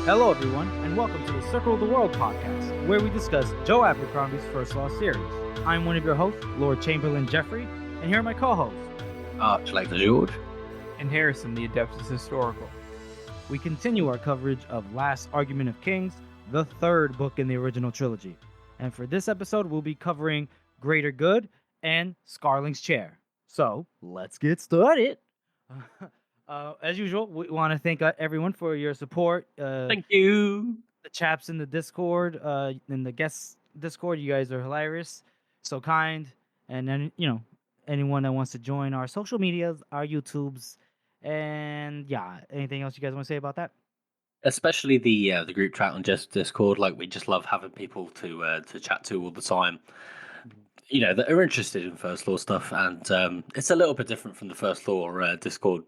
Hello, everyone, and welcome to the Circle of the World podcast, where we discuss Joe Abercrombie's First Law series. I'm one of your hosts, Lord Chamberlain Jeffrey, and here are my co-hosts, Archlector George, and Harrison, the Adeptus Historical. We continue our coverage of Last Argument of Kings, the third book in the original trilogy. And for this episode, we'll be covering Greater Good and Skarling's Chair. So, let's get started. As usual, we want to thank everyone for your support. thank you. The chaps in the Discord, in the guest Discord, you guys are hilarious, so kind, and then anyone that wants to join our social medias, our YouTubes, and yeah, anything else you guys want to say about that? Especially the group chat on Discord. Like, we just love having people to chat to all the time. You know, that are interested in First Law stuff, and it's a little bit different from the First Law Discord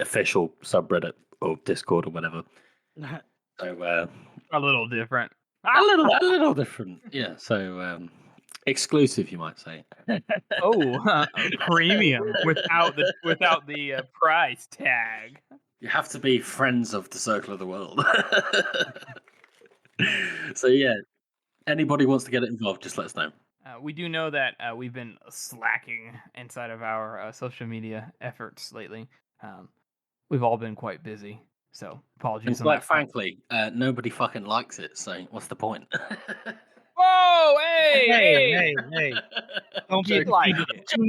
official subreddit or Discord or whatever. So A little different. a little different. Yeah. So exclusive, you might say. Premium without the price tag. You have to be friends of the Circle of the World. So yeah, anybody wants to get involved, just let us know. We do know that we've been slacking inside of our social media efforts lately. We've all been quite busy, so apologies. And on quite that front. frankly, nobody fucking likes it. So what's the point? Whoa! Hey! Hey! Don't be a Like defeatist. Do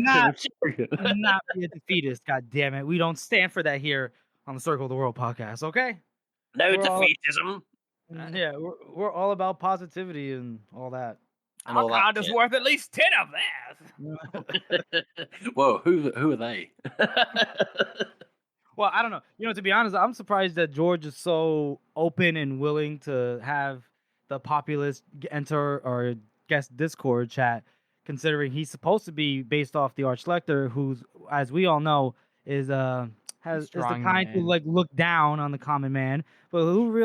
not be a defeatist. God damn it! We don't stand for that here on the Circle of the World podcast. Okay? No We're all- defeatism. Yeah, we're all about positivity and all that. And all Our that card is shit. worth at least 10 of that. Whoa, who are they? Well, I don't know. To be honest, I'm surprised that George is so open and willing to have the populace enter or guest Discord chat, considering he's supposed to be based off the Archlector, who's, as we all know, is the Strong kind to man. look down on the common man. But who would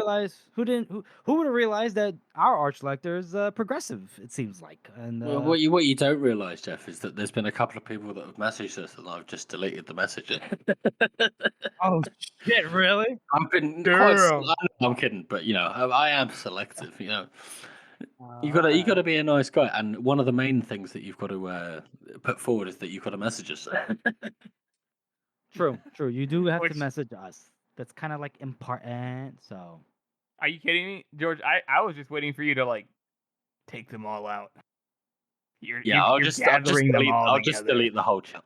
have realized that our Archlector is progressive? It seems like. And Well, what you don't realise, Jeff, is that there's been a couple of people that have messaged us, and I've just deleted the message. oh shit, really? I've been Damn. I'm kidding, but I am selective. You gotta be a nice guy, and one of the main things that you've got to put forward is that you've got to message us. True. You do have Which- to message us. That's kind of like important. So Are you kidding me, George? I was just waiting for you to take them all out. I'll just together. delete the whole chat.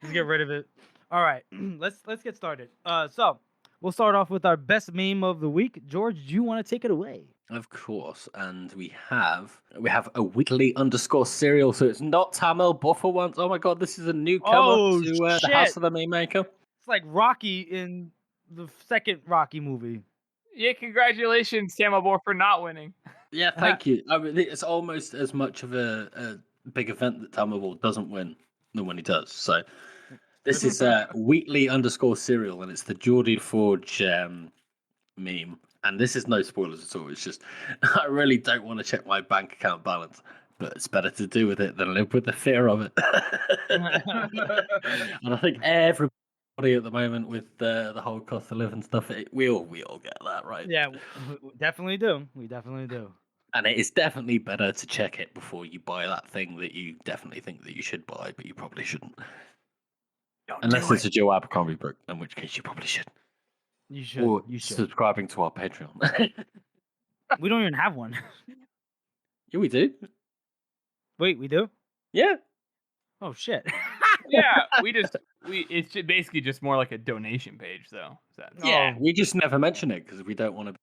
just get rid of it. All right, let's get started. So we'll start off with our best meme of the week. George, do you want to take it away? Of course, and we have a weekly _ so it's not Tamil Buffer once. Oh my god, this is a newcomer Oh, to the shit. House of the Meme Maker. It's like Rocky in the second Rocky movie. Yeah, congratulations, Samabor, for not winning. Yeah, thank you. I mean, it's almost as much of a big event that Tamil doesn't win than when he does. So this is weekly _ and it's the Geordie Forge meme. And this is no spoilers at all. It's just, I really don't want to check my bank account balance, but it's better to do with it than live with the fear of it. And I think everybody at the moment with the whole cost of living stuff, we all get that, right? Yeah, we definitely do. We definitely do. And it is definitely better to check it before you buy that thing that you definitely think that you should buy, but you probably shouldn't. Unless it's a Joe Abercrombie book, in which case you probably should. You should. Or You should. subscribing to our Patreon. We don't even have one. Yeah, we do. Wait, we do? Yeah. Oh shit. Yeah, it's basically just more like a donation page, though. Yeah, we just never mention it because we don't want to.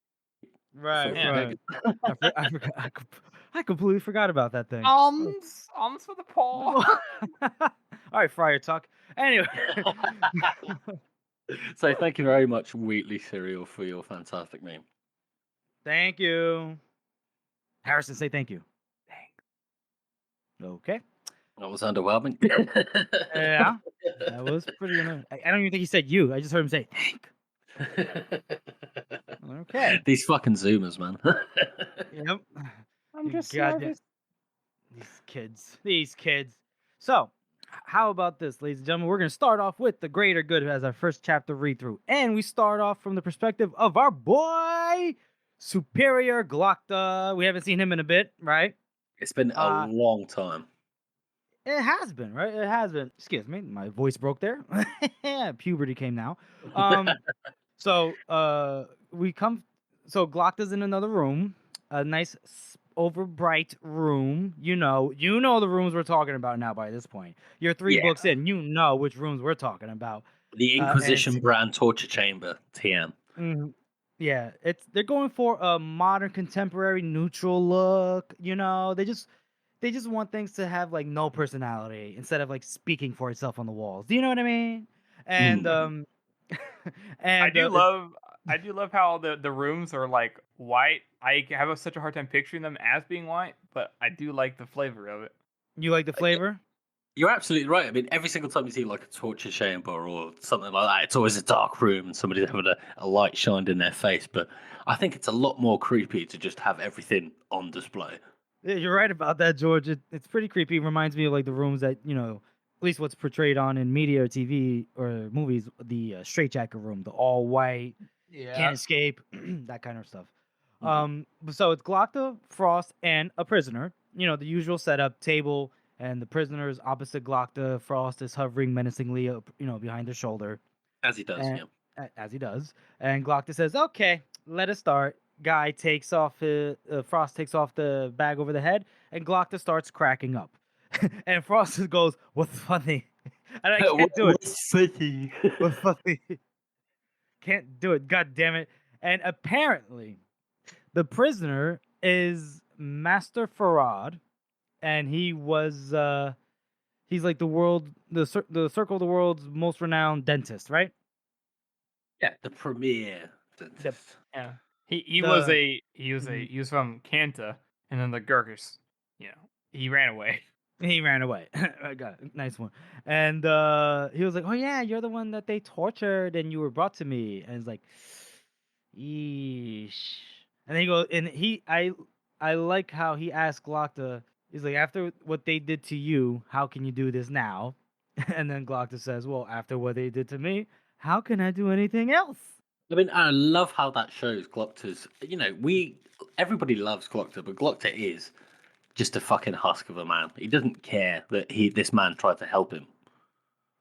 Right. Yeah. I completely forgot about that thing. Alms for the poor. All right, Friar Tuck. Anyway. So thank you very much, Wheatley Cereal, for your fantastic meme. Thank you. Harrison, say thank you. Thanks. Okay. That was underwhelming. Yeah. That was pretty annoying. I don't even think he said you. I just heard him say thank. Okay. These fucking Zoomers, man. Yep. I'm just Goddamn- nervous. These kids. So, How about this, ladies and gentlemen? We're going to start off with the greater good as our first chapter read through. And we start off from the perspective of our boy, Superior Glockta. We haven't seen him in a bit, right? It's been a long time. It has been, right? It has been. Excuse me, my voice broke there. Puberty came now. We come. So Glockta's in another room, a nice over bright room. You know the rooms we're talking about now. By this point, you're three books in. You know which rooms we're talking about. The Inquisition brand torture chamber, TM. Yeah, they're going for a modern, contemporary, neutral look. You know, they just want things to have like no personality instead of like speaking for itself on the walls. Do you know what I mean? And and I do love how the rooms are like white. I have such a hard time picturing them as being white, but I do like the flavor of it. You like the flavor? You're absolutely right. I mean, every single time you see like a torture chamber or something like that, it's always a dark room and somebody's having a light shined in their face. But I think it's a lot more creepy to just have everything on display. Yeah, you're right about that, George. It's pretty creepy. It reminds me of like the rooms that, at least what's portrayed on in media or TV or movies, the straitjacket room, the all white, can't escape, that kind of stuff. So it's Glockta, Frost, and a prisoner. The usual setup: table, and the prisoner is opposite Glockta. Frost is hovering menacingly, behind their shoulder. As he does, As he does. And Glockta says, "Okay, let us start." Guy takes off Frost takes off the bag over the head, and Glockta starts cracking up. And Frost just goes, "What's funny?" And I can't do it. What's funny? What's funny? Can't do it. God damn it. And apparently, the prisoner is Master Farad, and he was he's like the circle of the world's most renowned dentist, right? Yeah, the premier dentist. Yeah. He was from Kanta, and then the Gurkhas, he ran away. He ran away. I got it. Nice one. And he was like, "Oh yeah, you're the one that they tortured, and you were brought to me." And it's like, "Eesh." And then he goes, and I like how he asked Glockta. He's like, "After what they did to you, how can you do this now?" And then Glockta says, "Well, after what they did to me, how can I do anything else?" I mean, I love how that shows Glockta's. Everybody loves Glockta, but Glockta is just a fucking husk of a man. He doesn't care that this man tried to help him.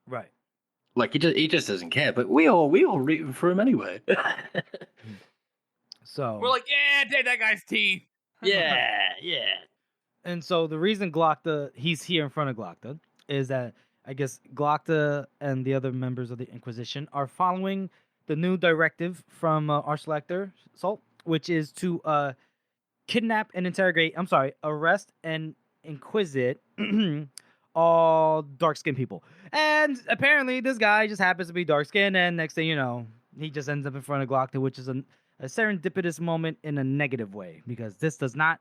Right. Like he just doesn't care. But we all rooting for him anyway. So we're like, yeah, take that guy's teeth. yeah. And so the reason he's here in front of Glockta is that I guess Glockta and the other members of the Inquisition are following the new directive from our selector, Salt, which is to arrest and inquisite all dark-skinned people. And apparently this guy just happens to be dark-skinned, and next thing you know, he just ends up in front of Glockta, which is a serendipitous moment in a negative way, because this does not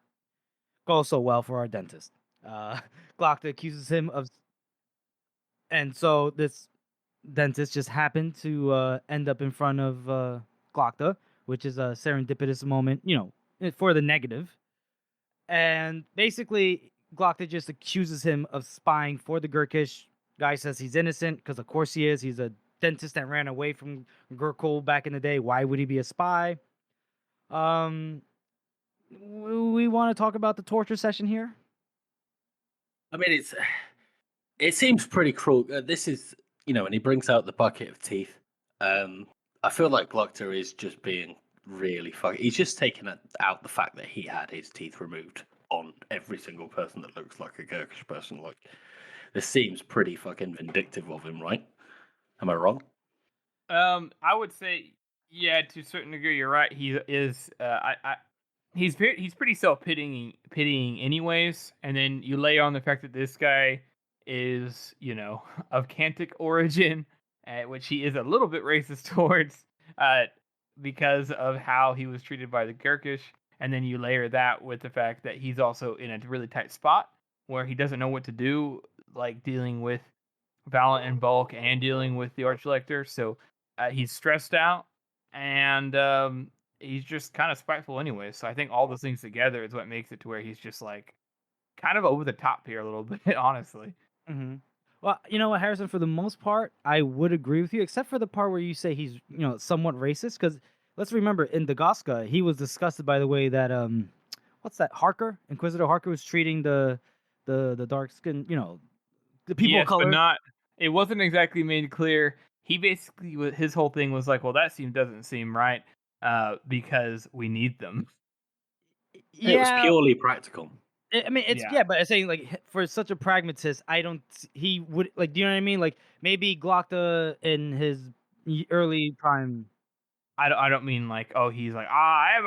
go so well for our dentist. Glockta accuses him of... And so this dentist just happened to end up in front of Glockta, which is a serendipitous moment, for the negative. And basically, Glockta just accuses him of spying for the Gurkish. Guy says he's innocent, because of course he is. He's a dentist that ran away from Gurkul back in the day. Why would he be a spy? We want to talk about the torture session here? I mean, it seems pretty cruel. This is, when he brings out the bucket of teeth, I feel like Glockta is just being really fucking... He's just taking out the fact that he had his teeth removed on every single person that looks like a Gurkish person. Like, this seems pretty fucking vindictive of him, right? Am I wrong? I would say, yeah, to a certain degree, you're right. He is. He's pretty self-pitying anyways, and then you lay on the fact that this guy is, of Kantic origin, which he is a little bit racist towards, because of how he was treated by the Gurkish, and then you layer that with the fact that he's also in a really tight spot where he doesn't know what to do, like dealing with Valiant and Bulk and dealing with the Archlector, so he's stressed out, and he's just kind of spiteful anyway. So I think all those things together is what makes it to where he's just like kind of over the top here a little bit, honestly. Mm-hmm. Well, you know what, Harrison, for the most part, I would agree with you, except for the part where you say he's, somewhat racist. Because let's remember, in Dagosca, he was disgusted by the way that, what's that, Harker? Inquisitor Harker was treating the dark skin, the people of Yes, but color. not. It wasn't exactly made clear. He basically his whole thing was like, well, doesn't seem right, because we need them. It was Yeah, purely practical. I mean, it's Yeah. but I'm saying like for such a pragmatist, I don't. He would like. Do you know what I mean? Like maybe Glockta in his early prime. I don't mean like, oh, he's like, I am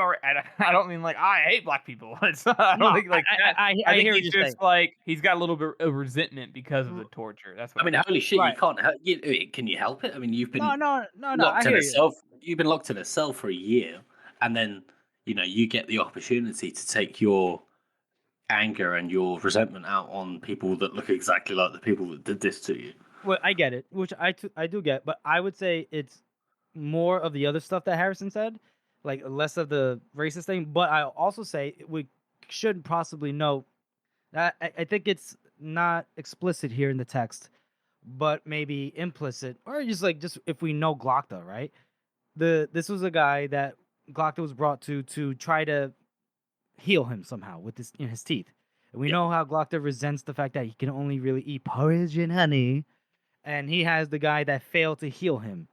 I don't mean like, I hate black people. I No, don't think like that. I I think hear what he's you're saying. just like, he's got a little bit of resentment because of the R- torture. That's what I mean, holy shit, Right. you can't help. Can you help it? I mean, you've been No. I locked in hear a you. cell. You've been locked in a cell for a year, and then you get the opportunity to take your anger and your resentment out on people that look exactly like the people that did this to you. Well, I get it, which I do get, but I would say it's more of the other stuff that Harrison said, like less of the racist thing. But I also say we should possibly know that I think it's not explicit here in the text, but maybe implicit, or just if we know Glockta, right? This was a guy that Glockta was brought to try to heal him somehow with his teeth. And we Yeah. know how Glockta resents the fact that he can only really eat porridge and honey, and he has the guy that failed to heal him.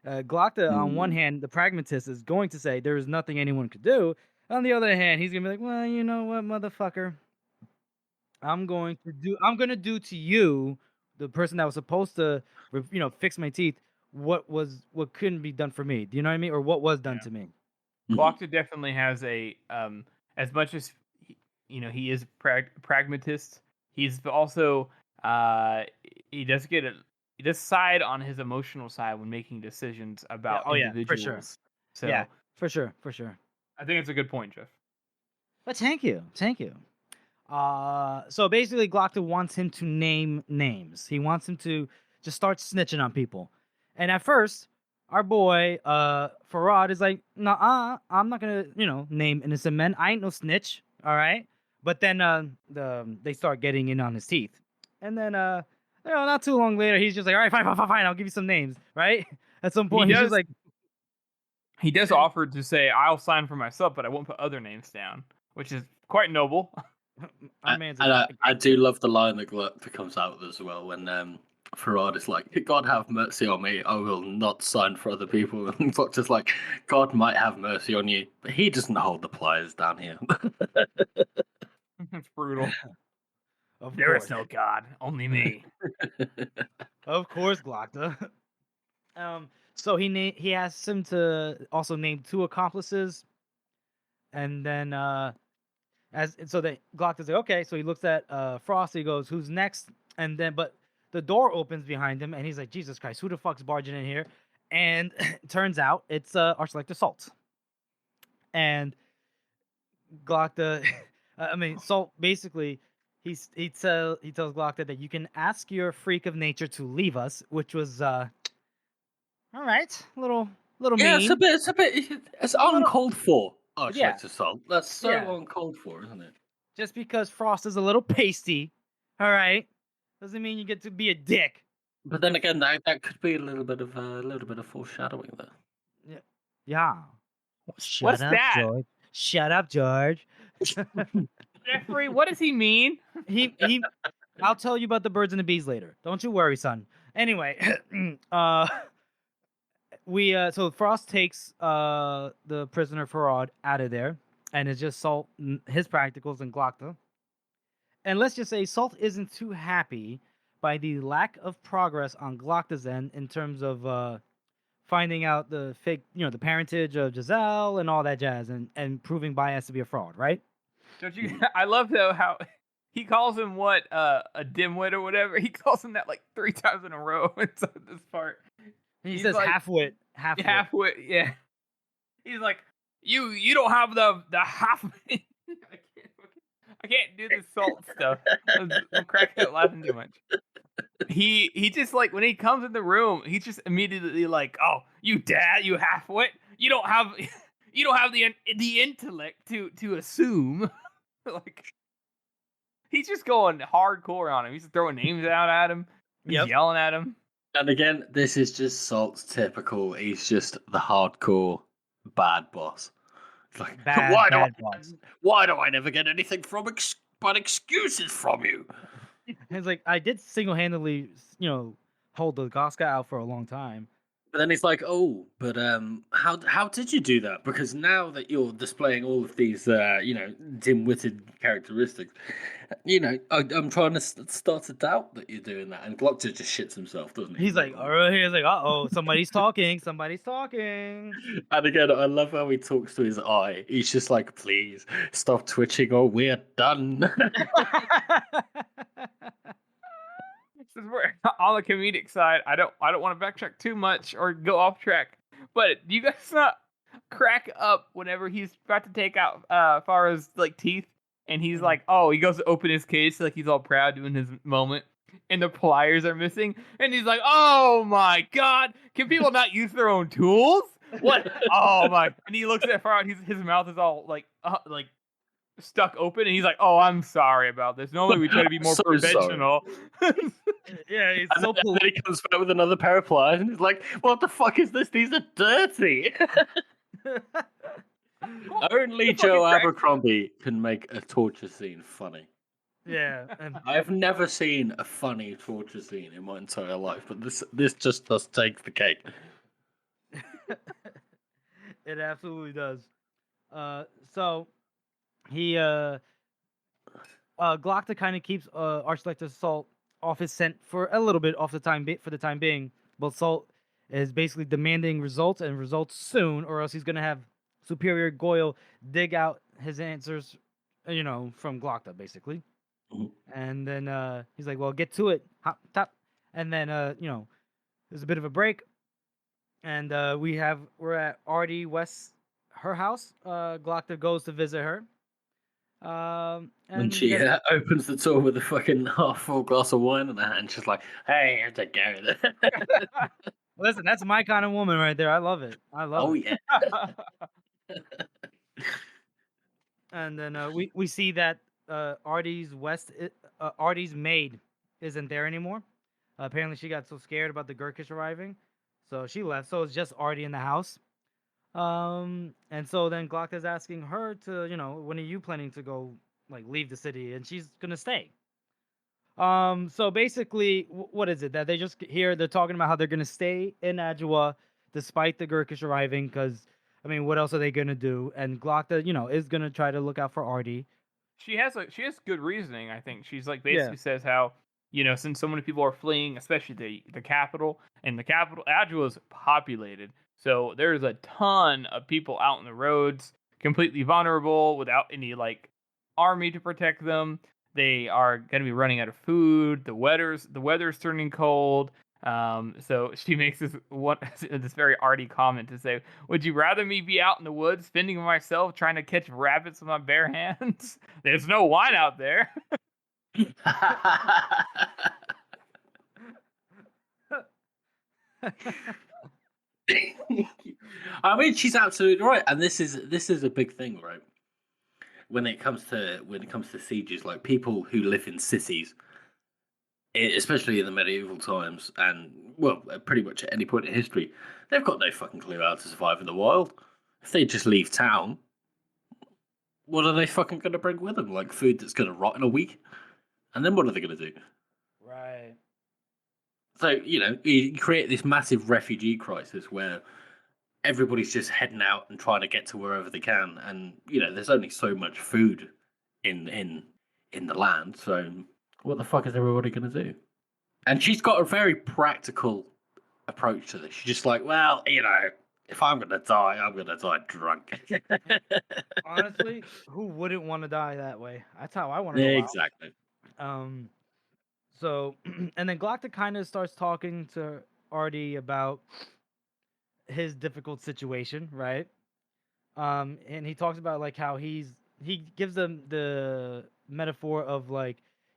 Glockta, on one hand, the pragmatist, is going to say there is nothing anyone could do. On the other hand, he's gonna be like, well, you know what, motherfucker, I'm gonna do to you, the person that was supposed to, fix my teeth, what couldn't be done for me. Do you know what I mean? Or what was done Yeah. to me. Glockta definitely has a as much as he is pragmatist. He's also he does he does side on his emotional side when making decisions about Oh yeah, for individuals. sure. So Yeah, for sure, for sure. I think it's a good point, Jeff. But thank you, thank you. So basically, Glockta wants him to name names. He wants him to just start snitching on people. And at first, our boy, Farad is like, nah, I'm not gonna, name innocent men. I ain't no snitch, all right? But then, they start getting in on his teeth. And then, not too long later, he's just like, all right, fine, I'll give you some names, right? At some point, he's just like, He does offer to say, I'll sign for myself, but I won't put other names down, which is quite noble. our man's And a I do love the line that comes out as well when Farad is like, God have mercy on me, I will not sign for other people. And Doctor's like, God might have mercy on you, but he doesn't hold the pliers down here. It's brutal. Of There course. is no God, only me. Of course, Glockta. So he asks him to also name two accomplices, and then Glockta's like, okay. So he looks at Frost. He goes, "Who's next?" And then, but the door opens behind him, and he's like, "Jesus Christ, who the fuck's barging in here?" And turns out it's Archselector Salt. And Glockta, Salt basically. He tells Glockta that you can ask your freak of nature to leave us, which was all right, little Yeah, mean. it's uncalled for. Oh, Yeah. to salt. That's so Yeah. uncalled for, isn't it? Just because Frost is a little pasty, all right, doesn't mean you get to be a dick. But then again, that could be a little bit of foreshadowing there. Yeah. What's that? George. Shut up, George. Jeffrey, what does he mean? he I'll tell you about the birds and the bees later. Don't you worry, son. Anyway, so Frost takes the prisoner Farad out of there, and it's just Salt, his practicals, and Glockta. And let's just say Salt isn't too happy by the lack of progress on Glockta's end in terms of finding out the fake, the parentage of Giselle and all that jazz, and proving Bias to be a fraud, right? Don't you? I love though how he calls him what a dimwit or whatever. He calls him that like 3 times in a row in this part. He says like, half-wit. Half-wit, yeah. He's like, you don't have the half. I can't do this Salt stuff. I'm cracking up laughing too much. He just like when he comes in the room, he's just immediately like, oh, you half-wit. You don't have the intellect to assume. Like he's just going hardcore on him. He's throwing names out at him. He's Yep. yelling at him. And again, this is just Salt's typical. He's just the hardcore bad boss. It's like, Bad boss. why do I never get anything but excuses from you? It's like I did single-handedly, hold the Goska out for a long time. But then he's like, "Oh, but how did you do that? Because now that you're displaying all of these, dim-witted characteristics, I'm trying to start to doubt that you're doing that." And Glockter just shits himself, doesn't he? He's like, uh-oh, somebody's talking, somebody's talking. And again, I love how he talks to his eye. He's just like, "Please stop twitching, or we're done." Since we're on the comedic side, I don't want to backtrack too much or go off track. But do you guys not crack up whenever he's about to take out Farah's like teeth, and he's like, oh, he goes to open his case like he's all proud doing his moment, and the pliers are missing, and he's like, oh my god, can people not use their own tools? What? Oh my! And he looks at Farah, his mouth is all like stuck open, and he's like, "Oh, I'm sorry about this. Normally we try to be more So professional." Yeah, he's And so then he comes back with another pair of pliers, and he's like, "What the fuck is this? These are dirty." Only Joe Abercrombie can make a torture scene funny. Yeah, and I've never seen a funny torture scene in my entire life, but this just does take the cake. it absolutely does. So he Glockta kind of keeps Archlector Salt off his scent for a little bit for the time being, but Salt is basically demanding results and results soon, or else he's gonna have Superior Goyle dig out his answers, from Glockta basically. Mhm. And then he's like, "Well, get to it, hop top." And then there's a bit of a break, and we're at Artie West, her house. Glockta goes to visit her. When And she opens the door with a fucking half-full glass of wine in her hand, she's like, "Hey, I take care of it." listen, that's my kind of woman right there. I love it. I love Oh it. yeah. And then we see that Artie's maid isn't there anymore. Apparently, she got so scared about the Gurkish arriving, so she left. So it's just Artie in the house. And so then Glockta's asking her to, when are you planning to go, leave the city? And she's gonna stay. So basically, what is it that they just here? They're talking about how they're gonna stay in Adjoa despite the Gurkish arriving, because I mean, what else are they gonna do? And Glockta, is gonna try to look out for Artie. She has good reasoning. I think she's basically says how since so many people are fleeing, especially the capital, and the capital Adjoa is populated, so there's a ton of people out in the roads, completely vulnerable, without any army to protect them. They are going to be running out of food. The weather's turning cold. So she makes this very arty comment to say, "Would you rather me be out in the woods fending for myself, trying to catch rabbits with my bare hands? There's no wine out there." I mean, she's absolutely right, and this is a big thing, right? When it comes to sieges, like people who live in cities, especially in the medieval times, and well, pretty much at any point in history, they've got no fucking clue how to survive in the wild. If they just leave town, what are they fucking going to bring with them? Like food that's going to rot in a week, and then what are they going to do? Right. So you create this massive refugee crisis where everybody's just heading out and trying to get to wherever they can, and there's only so much food in the land. So what the fuck is everybody going to do? And she's got a very practical approach to this. She's just like, well, if I'm going to die, I'm going to die drunk. Honestly, who wouldn't want to die that way? That's how I want to go out. Exactly. So, and then Glockta kind of starts talking to Artie about his difficult situation, right? And he talks about how he gives them the metaphor of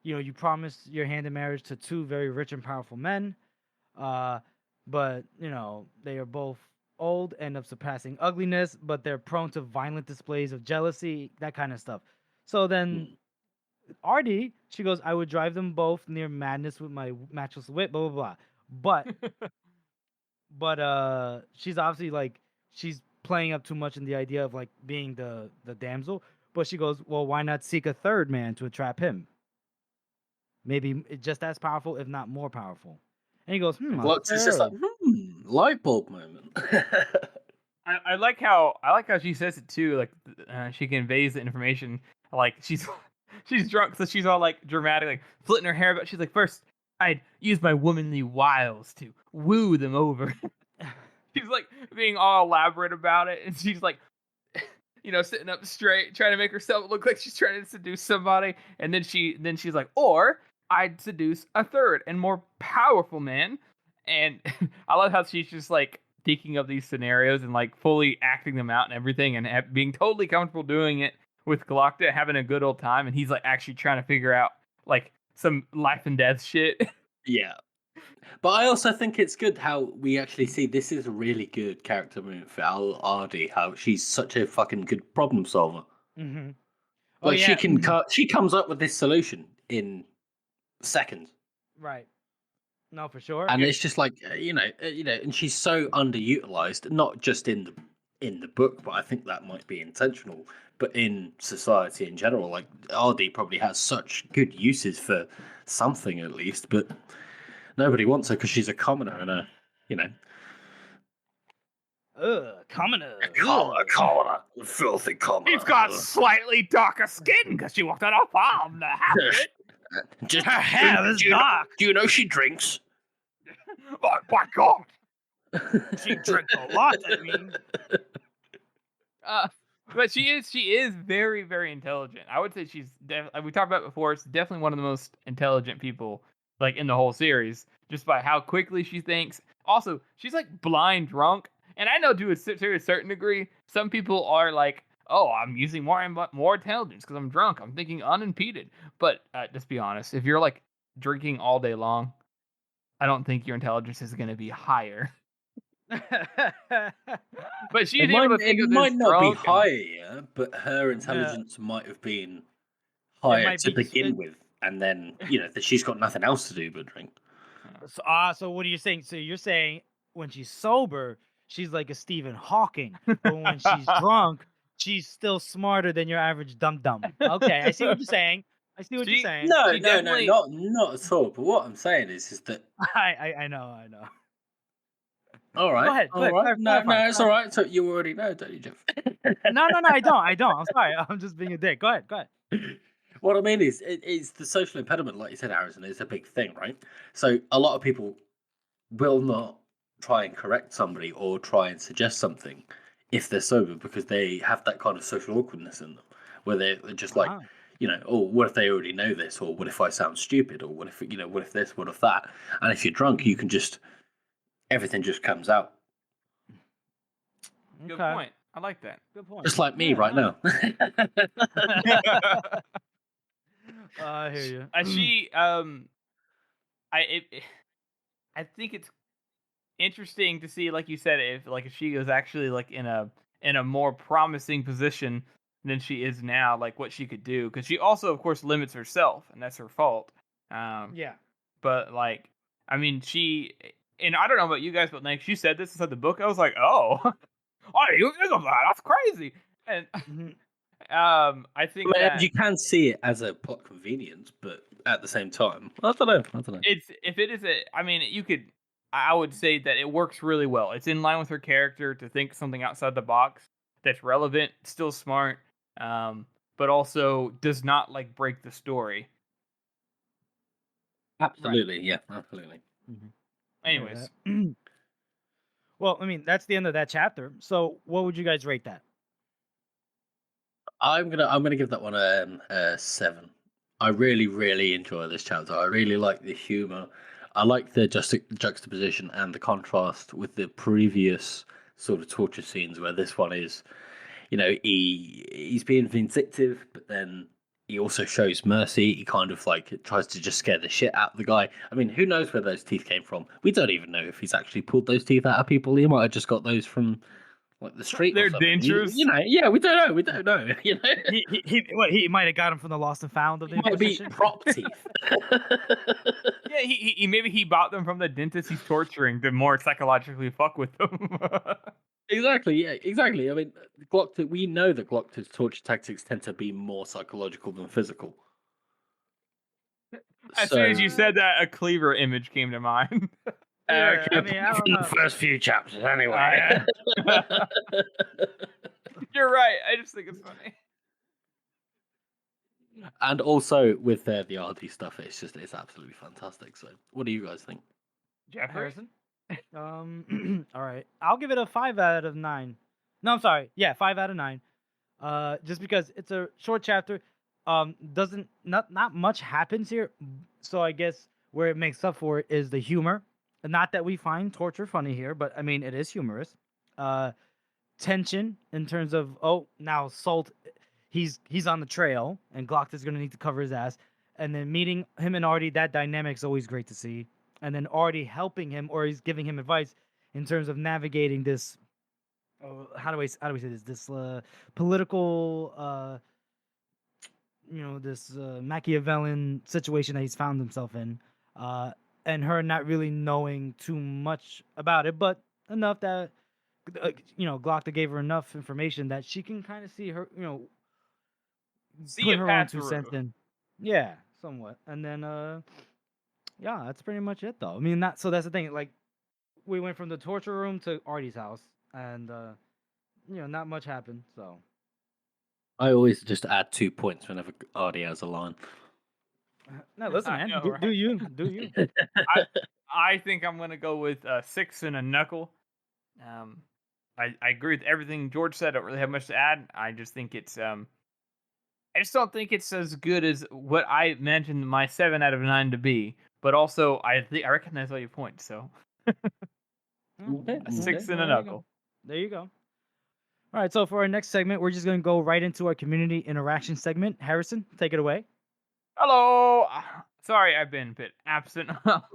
you promised your hand in marriage to two very rich and powerful men, but they are both old and of surpassing ugliness, but they're prone to violent displays of jealousy, that kind of stuff. So then Artie, she goes, I would drive them both near madness with my matchless wit, blah blah blah. But she's obviously like she's playing up too much in the idea of like being the damsel. But she goes, well, why not seek a third man to entrap him? Maybe just as powerful, if not more powerful. And he goes, a Lux is just like, third. light bulb moment. I like how she says it too. Like she conveys the information. Like she's drunk, so she's all like dramatic, like flitting her hair. But she's like, first, I'd use my womanly wiles to woo them over. She's like being all elaborate about it, and she's like, sitting up straight, trying to make herself look like she's trying to seduce somebody. And then she's like, or I'd seduce a third and more powerful man. And I love how she's just like thinking of these scenarios and like fully acting them out and everything, and being totally comfortable doing it with Galacta, having a good old time. And he's like actually trying to figure out like some life and death shit. Yeah. But I also think it's good how we actually see this is a really good character move for Artie, how she's such a fucking good problem solver. Mm-hmm. Like she comes up with this solution in seconds. Right. No, for sure. And it's just like and she's so underutilized, not just in the book, but I think that might be intentional. But in society in general, like Artie probably has such good uses for something at least, but nobody wants her because she's a commoner and commoner. commoner, filthy commoner. He's got slightly darker skin because she walked on a farm. The habit. Just, Her hair is dark. Do you know she drinks? Oh my god. She drinks a lot. I mean, but she is very, very intelligent. I would say she's like we talked about before. It's definitely one of the most intelligent people like in the whole series, just by how quickly she thinks. Also, she's like blind drunk, and I know to a certain degree, some people are like, "Oh, I'm using more intelligence because I'm drunk. I'm thinking unimpeded." But just be honest, if you're like drinking all day long, I don't think your intelligence is going to be higher. But she's able to think of this might not be drunk and- higher, but her intelligence might have been higher might to be- begin with, and then that she's got nothing else to do but drink. so what are you saying? So you're saying when she's sober, she's like a Stephen Hawking, but when she's drunk, she's still smarter than your average dum-dum. Okay, I see what you're saying. You're saying. No, She no, definitely- not at all. But what I'm saying is that I know. all right. Go ahead, all right. clarify, No, it's all right. So you already know, don't you, Jeff? No, I don't. I'm sorry. I'm just being a dick. Go ahead. What I mean is, it's the social impediment, like you said, Harrison, is a big thing, right? So a lot of people will not try and correct somebody or try and suggest something if they're sober because they have that kind of social awkwardness in them, where they're just like, oh, what if they already know this, or what if I sound stupid, or what if what if this, what if that? And if you're drunk, you can just everything just comes out. Good point. I like that. Good point. Just like me right now. I hear you. I think it's interesting to see, like you said, if she was actually like in a more promising position than she is now, like what she could do, because she also, of course, limits herself, and that's her fault. Yeah. But like, I mean, and I don't know about you guys, but like she said this inside the book, I was like, oh, you think of that? That's crazy. And I think that you can see it as a plot convenience, but at the same time, I don't know. I would say that it works really well. It's in line with her character to think something outside the box that's relevant, still smart, but also does not like break the story. Absolutely, yeah, absolutely. Mm-hmm. Anyways, well, I mean, that's the end of that chapter. So, what would you guys rate that? I'm gonna give that one a 7. I really, really enjoy this chapter. I really like the humor. I like the juxtaposition and the contrast with the previous sort of torture scenes, where this one is, he's being vindictive, but then he also shows mercy. He kind of like tries to just scare the shit out of the guy. I mean, who knows where those teeth came from? We don't even know if he's actually pulled those teeth out of people. He might have just got those from like the street. Their or something. dentures? Yeah, we don't know. We don't know. He might have got him from the Lost and Found of the It might be Inquisition. prop teeth. Yeah, he maybe he bought them from the dentist he's torturing to more psychologically fuck with them. Exactly. Yeah. Exactly. I mean, we know that Glock's torture tactics tend to be more psychological than physical. As soon as you said that, a cleaver image came to mind. Yeah, I mean, I don't know. the first few chapters, anyway. You're right. I just think it's funny. And also with the RD stuff, it's absolutely fantastic. So, what do you guys think? Jeffrey? Harrison? All right. I'll give it a 5 out of 9. No, I'm sorry. Yeah, 5 out of 9. Just because it's a short chapter. Not much happens here. So I guess where it makes up for it is the humor. Not that we find torture funny here, but I mean it is humorous. Tension in terms of now Salt, he's on the trail and Glock is gonna need to cover his ass, and then meeting him and Artie, that dynamic's always great to see. And then Artie helping him, or he's giving him advice in terms of navigating this. How do we say this? This political, this Machiavellian situation that he's found himself in, and her not really knowing too much about it, but enough that Glockta gave her enough information that she can kind of see her, See put it her own pass 2 through. cents in. Yeah, somewhat. And then, yeah, that's pretty much it, though. I mean, so that's the thing. Like, we went from the torture room to Artie's house, and not much happened. So I always just add 2 points whenever RD has a line. no, listen, I man. know, do right? you? I think I'm gonna go with 6 and a knuckle. I agree with everything George said. I don't really have much to add. I just think it's I just don't think it's as good as what I mentioned my 7 out of 9 to be. But also, I recognize all your points. So Okay. a 6 and a There you go. knuckle. There you go. All right, so for our next segment, we're just going to go right into our community interaction segment. Harrison, take it away. Hello. Sorry, I've been a bit absent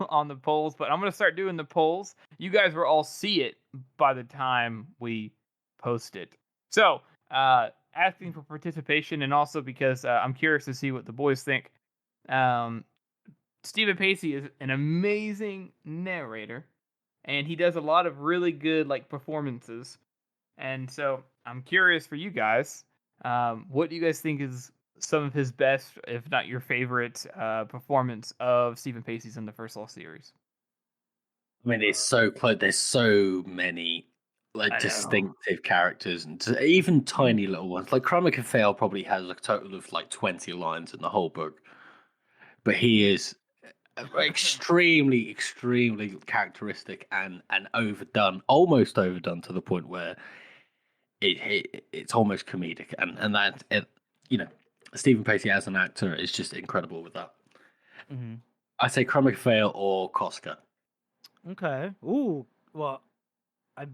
on the polls, but I'm gonna start doing the polls. You guys will all see it by the time we post it. So, asking for participation, and also because I'm curious to see what the boys think. Stephen Pacey is an amazing narrator, and he does a lot of really good performances. And so I'm curious for you guys. What do you guys think is some of his best, if not your favorite, performance of Stephen Pacey's in the first Lost series? I mean, it's so close. There's so many distinctive characters, and even tiny little ones. Like Chronic of Fail probably has a total of 20 lines in the whole book, but he is extremely, extremely characteristic and overdone, almost overdone to the point where it's almost comedic, and that Stephen Pacey as an actor is just incredible with that. Mm-hmm. I say Chronic Fail or Costco. Okay. Ooh. Well, I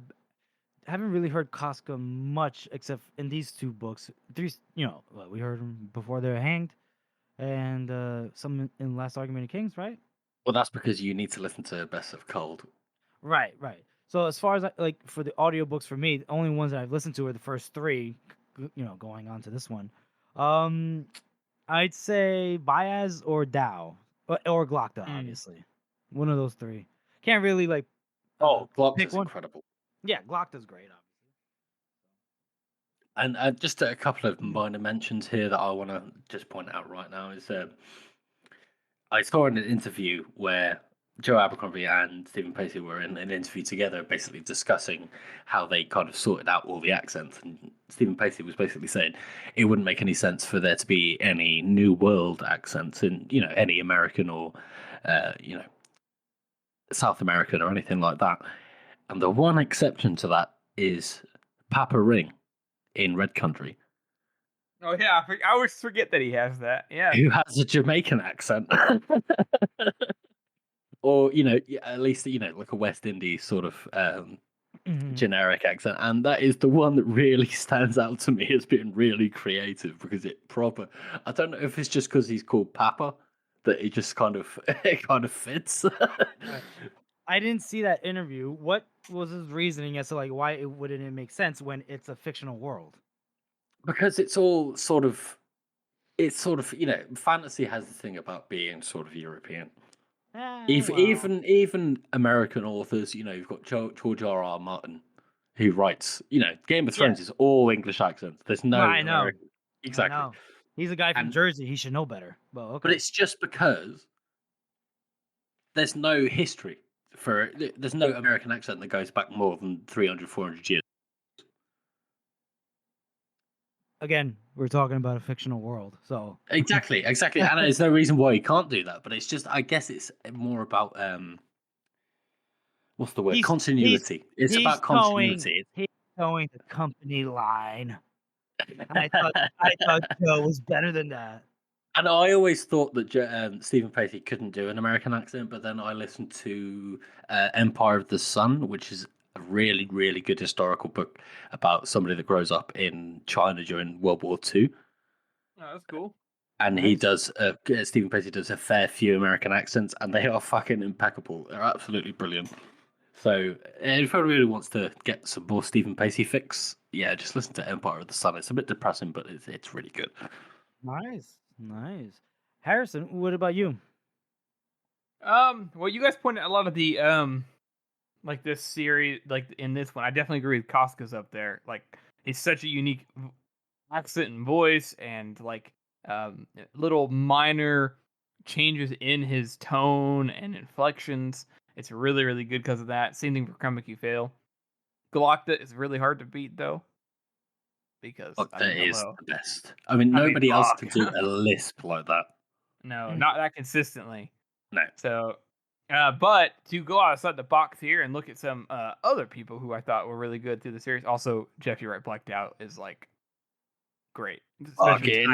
haven't really heard Casca much except in these 2 books. We heard them before they're hanged, and some in Last Argument of Kings, right? Well, that's because you need to listen to Best of Cold. Right. So as far as for the audiobooks for me, the only ones that I've listened to are the first 3, going on to this one. I'd say Baez or Dow or Glockta, obviously. One of those 3. Can't really Glock pick is one. incredible. Yeah, Glockta's great, obviously. And just a couple of minor mentions here that I want to just point out right now is I saw in an interview where Joe Abercrombie and Stephen Pacey were in an interview together, basically discussing how they kind of sorted out all the accents. And Stephen Pacey was basically saying it wouldn't make any sense for there to be any New World accents in, any American or, South American or anything like that. And the one exception to that is Papa Ring in Red Country. Oh yeah, I always forget that he has that. Yeah, who has a Jamaican accent. Or, at least, like a West Indies sort of generic accent. And that is the one that really stands out to me as being really creative because I don't know if it's just because he's called Papa that it just kind of fits. Right. I didn't see that interview. What was his reasoning as to like why it wouldn't make sense when it's a fictional world? Because it's all sort of, fantasy has the thing about being sort of European. Even American authors, you've got George R.R. Martin, who writes, Game of Thrones is all English accents. There's no I know. American. Exactly. I know. He's a guy from Jersey. He should know better. But okay. But it's just because there's no history there's no American accent that goes back more than 300, 400 years. Again, we're talking about a fictional world, so exactly, and there's no reason why he can't do that. But it's just, I guess, it's more about what's the word? Continuity. It's about continuity. He's towing the company line. I thought Joe was better than that. And I always thought that Stephen Pacey couldn't do an American accent, but then I listened to Empire of the Sun, which is a really, really good historical book about somebody that grows up in China during World War II. Oh, that's cool. And he does, Stephen Pacey does a fair few American accents, and they are fucking impeccable. They're absolutely brilliant. So if anyone really wants to get some more Stephen Pacey fix, yeah, just listen to Empire of the Sun. It's a bit depressing, but it's really good. Nice. Harrison, what about you? Well, you guys pointed out a lot of the like this series, like in this one, I definitely agree with Casca's up there. Like, it's such a unique accent and voice, and like little minor changes in his tone and inflections. It's really, really good because of that. Same thing for Comic You Fail. Galacta is really hard to beat though, because that is the best. I mean, nobody else can do a lisp like that. No, not that consistently. No. So, but to go outside the box here and look at some other people who I thought were really good through the series. Also, Jeff, you're right, Blacked Out is like great. Fucking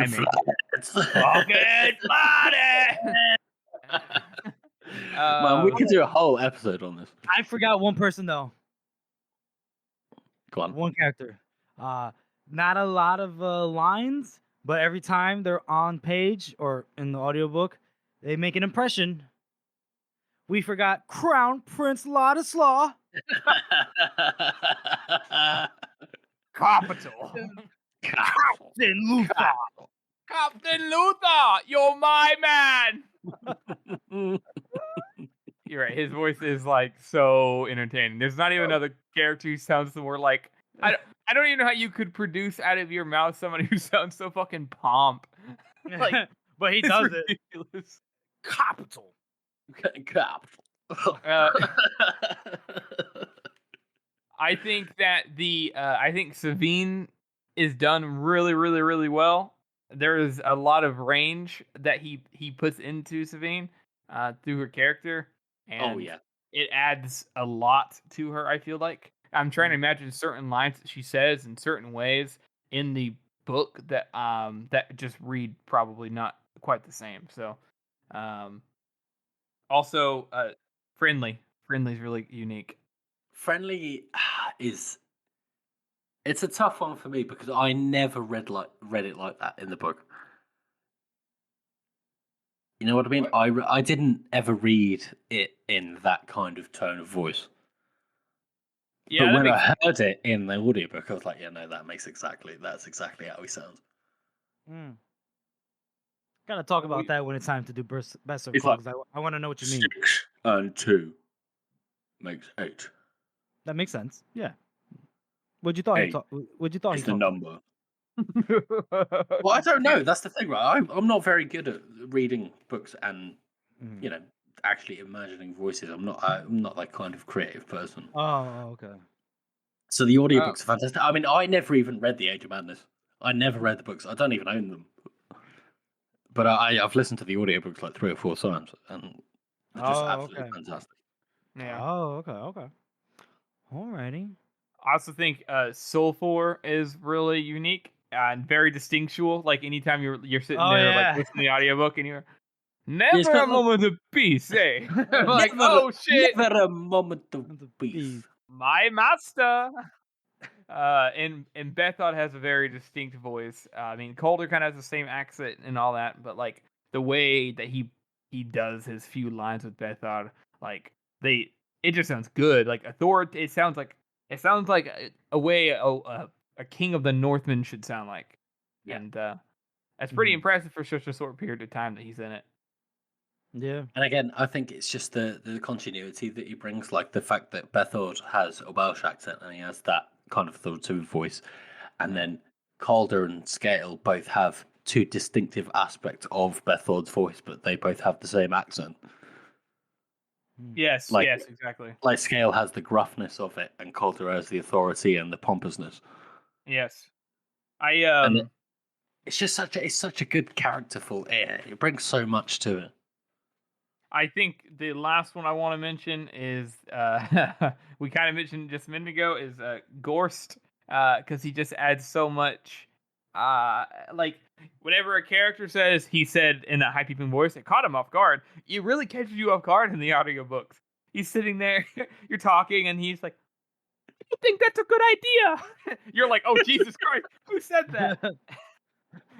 Man, we could do a whole episode on this. I forgot one person though. Go on. One character. Not a lot of lines, but every time they're on page or in the audiobook, they make an impression. We forgot Crown Prince Ladislaw. Capital. Captain Luther. Captain Luther, you're my man. You're right. His voice is like so entertaining. There's not even another character who sounds more like I don't even know how you could produce out of your mouth somebody who sounds so fucking pomp. Like, but he does ridiculous. it. Capital. I think that I think Savine is done really, really, really well. There is a lot of range that he puts into Savine through her character, and it adds a lot to her. I feel like I'm trying to imagine certain lines that she says in certain ways in the book that that just read probably not quite the same. So, also Friendly is really unique. Friendly it's a tough one for me because I never read it like that in the book. You know what I mean? What? I didn't ever read it in that kind of tone of voice. Yeah, but when I heard it in the audiobook, I was like, yeah, no, that's exactly how he sounds. Gotta talk about that when it's time to do best of Cogs. Like, I want to know what you mean. 6 and 2 makes 8. That makes sense. Yeah. What'd you thought? What'd you thought? It's the number. Well, I don't know. That's the thing, right? I'm not very good at reading books and actually imagining voices. I'm not that kind of creative person. Oh, okay. So the audiobooks are fantastic. I mean, I never even read The Age of Madness. I never read the books. I don't even own them. But I've listened to the audiobooks like 3 or 4 times, and they're just absolutely fantastic. Yeah. Oh, okay. Alrighty. I also think Sulfur is really unique and very distinctual. Like anytime you're sitting there like listening to the audiobook and you're never a moment of peace, eh? Like, oh shit. Never a moment of peace. My master. And Bethod has a very distinct voice. I mean, Calder kind of has the same accent and all that, but like the way that he does his few lines with Bethod, like it it just sounds good. Like authority. It sounds like a way a king of the Northmen should sound like. Yeah. And that's pretty Mhm. impressive for such a short period of time that he's in it. Yeah. And again, I think it's just the continuity that he brings, like the fact that Bethord has a Welsh accent and he has that kind of authoritative voice, and then Calder and Scale both have two distinctive aspects of Bethord's voice, but they both have the same accent. Yes, Like- yes, exactly. Like Scale has the gruffness of it, and Calder has the authority and the pompousness. Yes. I And it's just such a good characterful air. It brings so much to it. I think the last one I want to mention is we kind of mentioned just a minute ago is Gorst, because he just adds so much. Like whenever a character says he said in that high pitched voice, it caught him off guard. It really catches you off guard in the audiobooks. He's sitting there, you're talking, and he's like, "I think that's a good idea." You're like, "Oh Jesus Christ, who said that?"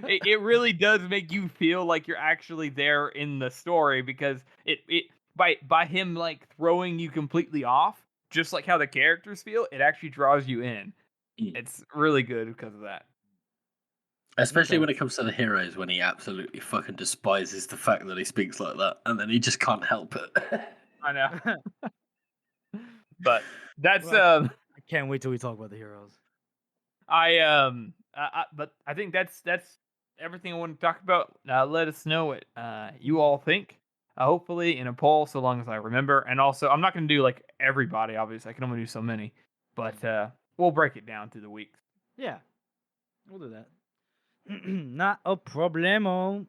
It really does make you feel like you're actually there in the story, because it by him like throwing you completely off, just like how the characters feel, it actually draws you in. Mm. It's really good because of that. Especially Okay. when it comes to the heroes, when he absolutely fucking despises the fact that he speaks like that, and then he just can't help it. I know, but that's Well, I can't wait till we talk about the heroes. but I think that's everything I want to talk about. Let us know what you all think. Hopefully in a poll, so long as I remember. And also, I'm not going to do like everybody. Obviously, I can only do so many. But we'll break it down through the weeks. Yeah, we'll do that. Not a problemo.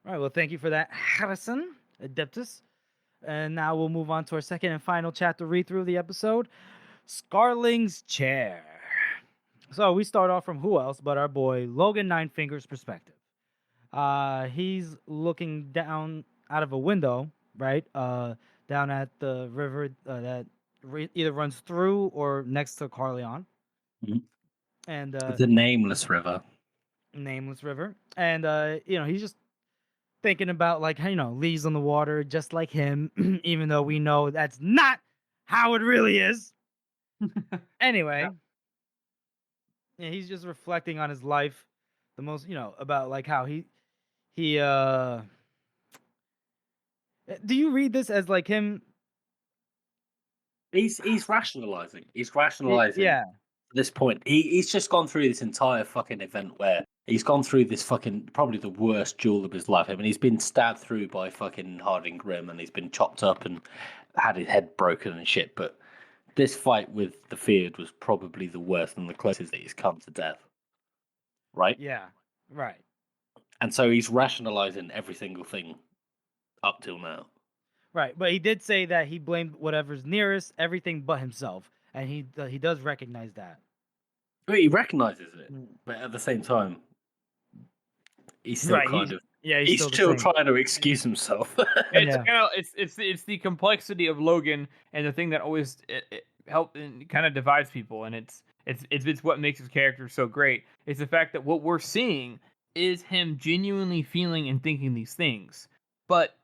All right, well, thank you for that, Harrison Adeptus. And now we'll move on to our second and final chapter read through of the episode, Skarling's Chair. So we start off from who else but our boy Logan Nine Fingers' perspective. He's looking down out of a window, right? Down at the river that either runs through or next to Carleon. Mhm. And The nameless river. nameless river. And he's just thinking about like leaves on the water, just like him, even though we know that's not how it really is. Anyway, yeah, he's just reflecting on his life, the most about like how he do you read this as like him? He's rationalizing. He's rationalizing. Yeah, At this point, he's just gone through this entire fucking event where he's gone through this fucking probably the worst duel of his life. I mean, he's been stabbed through by fucking Harding Grim, and he's been chopped up and had his head broken and shit. But this fight with the Feared was probably the worst and the closest that he's come to death. Right? yeah, right. And so he's rationalizing every single thing up till now. Right, but he did say that he blamed whatever's nearest, everything but himself, and he does recognize that. But he recognizes it, Mm. but at the same time, he's still Right, kind of Yeah, he's the still same. trying to excuse himself. It's Yeah. kind of it's the complexity of Logan, and the thing that always it help and kind of divides people, and it's what makes his character so great. It's the fact that what we're seeing is him genuinely feeling and thinking these things, but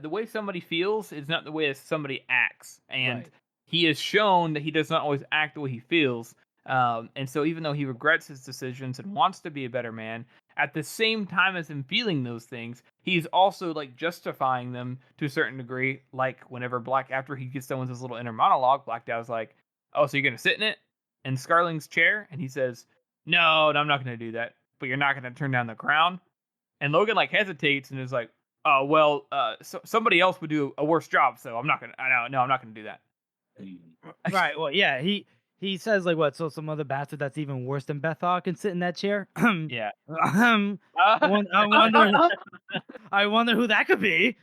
the way somebody feels is not the way that somebody acts, and Right. he has shown that he does not always act the way he feels. And so even though he regrets his decisions and wants to be a better man, at the same time as him feeling those things, he's also like justifying them to a certain degree. Like whenever after he gets done with his little inner monologue, Black Dow's like, "Oh, so you're gonna sit in it, in Skarling's chair?" And he says, "No, I'm not gonna do that. But you're not gonna turn down the crown." And Logan like hesitates and is like, "Oh well, so somebody else would do a worse job, so I'm not gonna. No, I'm not gonna do that." Right. Well, yeah, he says like what? So some other bastard that's even worse than Bethog can sit in that chair. Yeah. I wonder who that could be.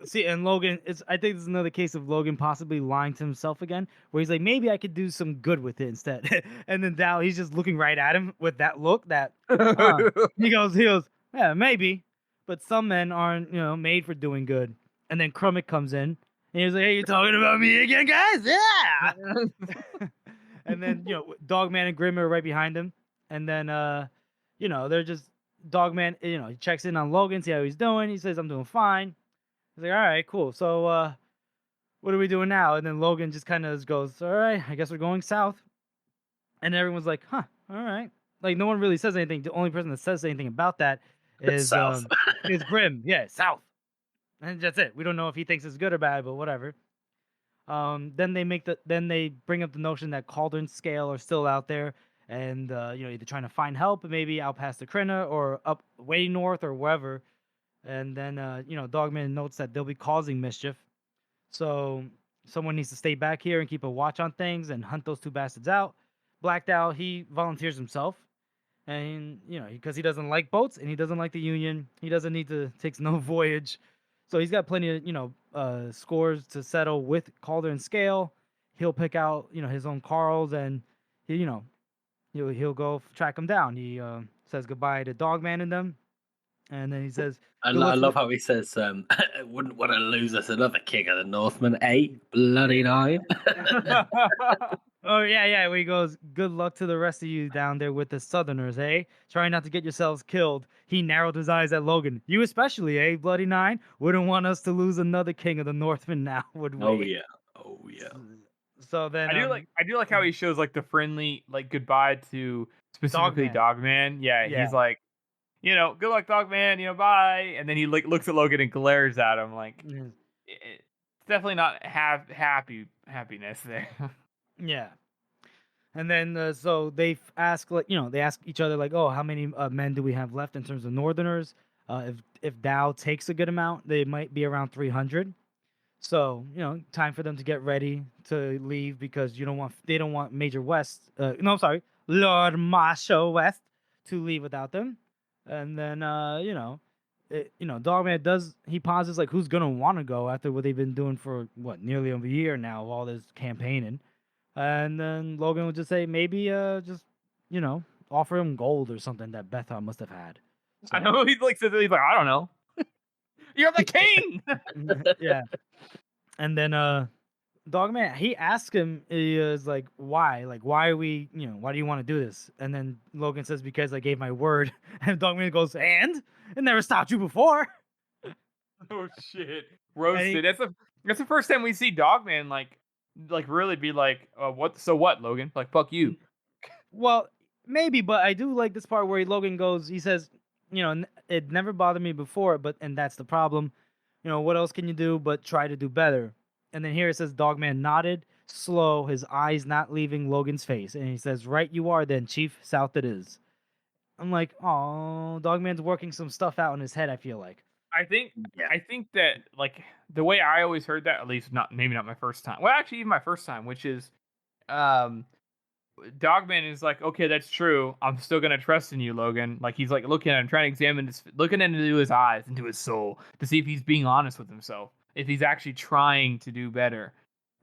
See, and Logan, I think this is another case of Logan possibly lying to himself again, where he's like, maybe I could do some good with it instead. And then Dow, he's just looking right at him with that look that he goes, yeah, maybe. But some men aren't, made for doing good. And then Crummick comes in, and he's like, hey, you talking about me again, guys? Yeah. And then, Dogman and Grim are right behind him. And then, they're just, Dogman, he checks in on Logan, see how he's doing. He says, I'm doing fine. He's like, all right, cool. So, what are we doing now? And then Logan just kind of goes, all right, I guess we're going south. And everyone's like, huh, all right. Like, no one really says anything. The only person that says anything about that South. is Grim. Yeah, south. And that's it. We don't know if he thinks it's good or bad, but whatever. Then they bring up the notion that Cauldron Scale are still out there, and either trying to find help, maybe out past the Krynna or up way north or wherever. And then Dogman notes that they'll be causing mischief, so someone needs to stay back here and keep a watch on things and hunt those two bastards out. Blacked Owl, he volunteers himself, and because he doesn't like boats and he doesn't like the Union, he doesn't need to take no voyage. So he's got plenty of scores to settle with Calder and Scale. He'll pick out his own Carls, and he'll go track them down. He says goodbye to Dogman and them, and then he says, I love how he says, "Wouldn't want to lose us another king of the Northmen, eh? Bloody nine." "Oh yeah." Where he goes, "Good luck to the rest of you down there with the Southerners, eh? Try not to get yourselves killed." He narrowed his eyes at Logan. "You especially, eh, Bloody Nine? Wouldn't want us to lose another king of the Northmen now, would we?" Oh yeah. So then I do like how he shows like the friendly like goodbye to specifically Dogman. Yeah, Yeah. he's like, good luck, Dogman. Bye. And then he looks at Logan and glares at him like, it's definitely not happiness there. Yeah. And then so they ask they ask each other like, oh, how many men do we have left in terms of Northerners? If Dow takes a good amount, they might be around 300. So time for them to get ready to leave, because they don't want Major West. No, I'm sorry, Lord Marsha West to leave without them. And then Dogman he pauses like, who's gonna want to go after what they've been doing for nearly a year now of all this campaigning. And then Logan would just say, maybe just offer him gold or something that Bethar must have had. So. I know he's like, I don't know. You're the king. Yeah. And then Dogman, he asked him, he is like, why? Like, why are we, why do you want to do this? And then Logan says, because I gave my word. And Dogman goes, and? It never stopped you before. Oh shit. Roasted. That's the first time we see Dogman like really be like, what? So what, Logan? Like, fuck you. Well, maybe, but I do like this part where Logan goes, he says, it never bothered me before, and that's the problem. What else can you do but try to do better? And then here it says Dogman nodded, slow, his eyes not leaving Logan's face. And he says, right you are then, Chief, south it is. I'm like, oh, Dogman's working some stuff out in his head, I feel like. I think that like the way I always heard that, at least maybe not my first time. Well, actually even my first time, which is Dogman is like, okay, that's true. I'm still gonna trust in you, Logan. Like he's like looking at him, trying to examine looking into his eyes, into his soul, to see if he's being honest with himself, if he's actually trying to do better.